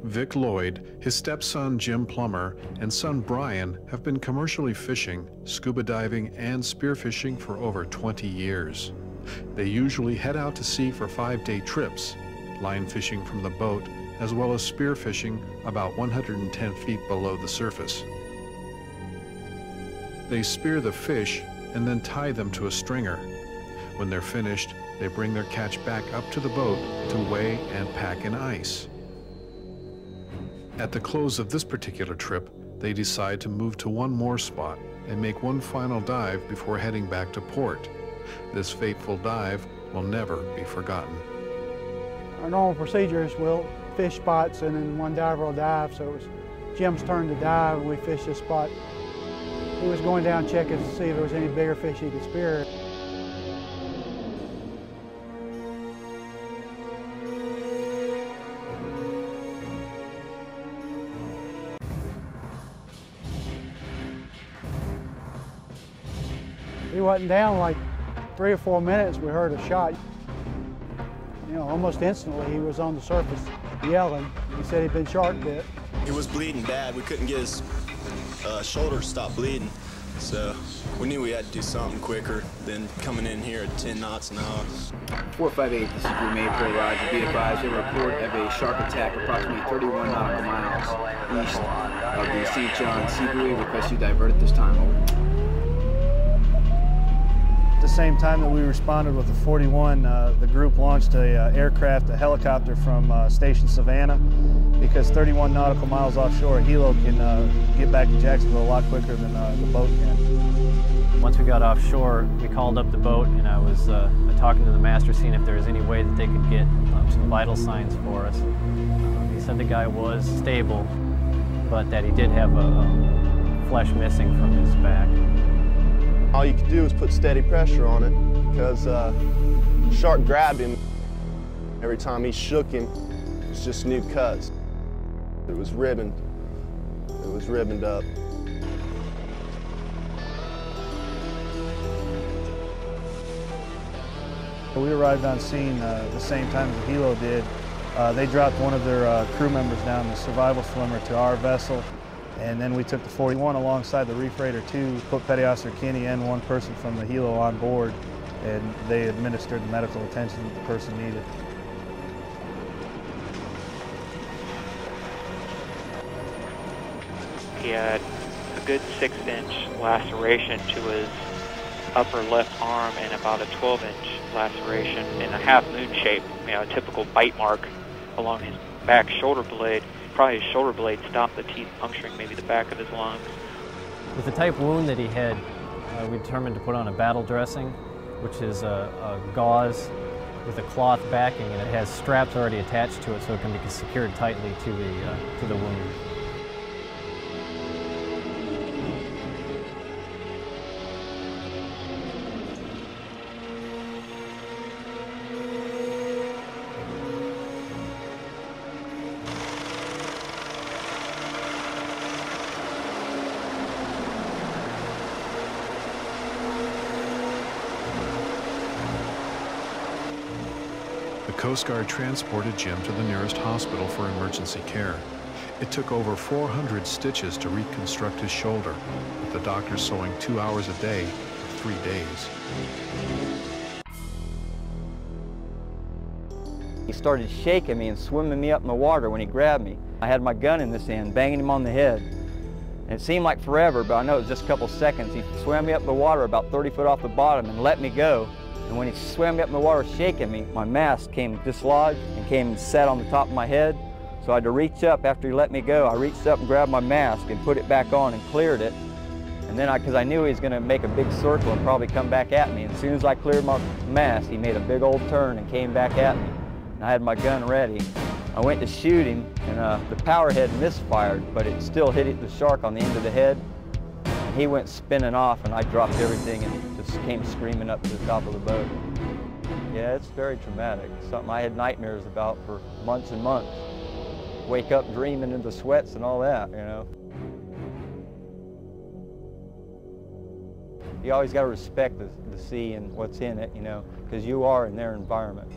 Vic Lloyd, his stepson Jim Plummer, and son Brian have been commercially fishing, scuba diving, and spearfishing for over 20 years. They usually head out to sea for 5-day trips, line fishing from the boat, as well as spearfishing about 110 feet below the surface. They spear the fish and then tie them to a stringer. When they're finished, they bring their catch back up to the boat to weigh and pack in ice. At the close of this particular trip, they decide to move to one more spot and make one final dive before heading back to port. This fateful dive will never be forgotten. Our normal procedure is we'll fish spots and then one diver will dive, so it was Jim's turn to dive and we fished this spot. He was going down checking to see if there was any bigger fish he could spear. He wasn't down like 3 or 4 minutes, we heard a shot. You know, almost instantly he was on the surface yelling. He said he'd been shark bit. He was bleeding bad. We couldn't get his shoulder to stop bleeding. So we knew we had to do something quicker than coming in here at 10 knots an hour. 458, this is Remain Pro Roger. Be advised, a report of a shark attack approximately 31 nautical miles east of the St. John Seabuoy. Request you divert at this time, over. At the same time that we responded with the 41, the group launched a helicopter from Station Savannah, because 31 nautical miles offshore, a helo can get back to Jacksonville a lot quicker than the boat can. Once we got offshore, we called up the boat, and I was talking to the master, seeing if there was any way that they could get some vital signs for us. He said the guy was stable, but that he did have a flesh missing from his back. All you could do was put steady pressure on it, because the shark grabbed him. Every time he shook him, it was just new cuts. It was ribboned. It was ribboned up. We arrived on scene the same time as the helo did. They dropped one of their crew members down, the survival swimmer, to our vessel. And then we took the 41 alongside the Reef Raider 2, put Petty Officer Kinney and one person from the helo on board, and they administered the medical attention that the person needed. He had a good 6-inch laceration to his upper left arm and about a 12-inch laceration in a half-moon shape, you know, a typical bite mark along his back shoulder blade. Probably his shoulder blade stopped the teeth puncturing maybe the back of his lungs. With the type wound that he had, we determined to put on a battle dressing, which is a gauze with a cloth backing, and it has straps already attached to it so it can be secured tightly to the wound. The Coast Guard transported Jim to the nearest hospital for emergency care. It took over 400 stitches to reconstruct his shoulder, with the doctor sewing 2 hours a day for 3 days. He started shaking me and swimming me up in the water when he grabbed me. I had my gun in this hand, banging him on the head. And it seemed like forever, but I know it was just a couple seconds. He swam me up the water about 30 foot off the bottom and let me go. And when he swam me up in the water shaking me, my mask came dislodged and came and sat on the top of my head. So I had to reach up after he let me go. I reached up and grabbed my mask and put it back on and cleared it. And then because I knew he was going to make a big circle and probably come back at me. And as soon as I cleared my mask, he made a big old turn and came back at me. And I had my gun ready. I went to shoot him, and the power head misfired, but it still hit the shark on the end of the head. And he went spinning off, and I dropped everything and just came screaming up to the top of the boat. Yeah, it's very traumatic. Something I had nightmares about for months and months. Wake up dreaming in the sweats and all that, you know. You always got to respect the sea and what's in it, you know, because you are in their environment.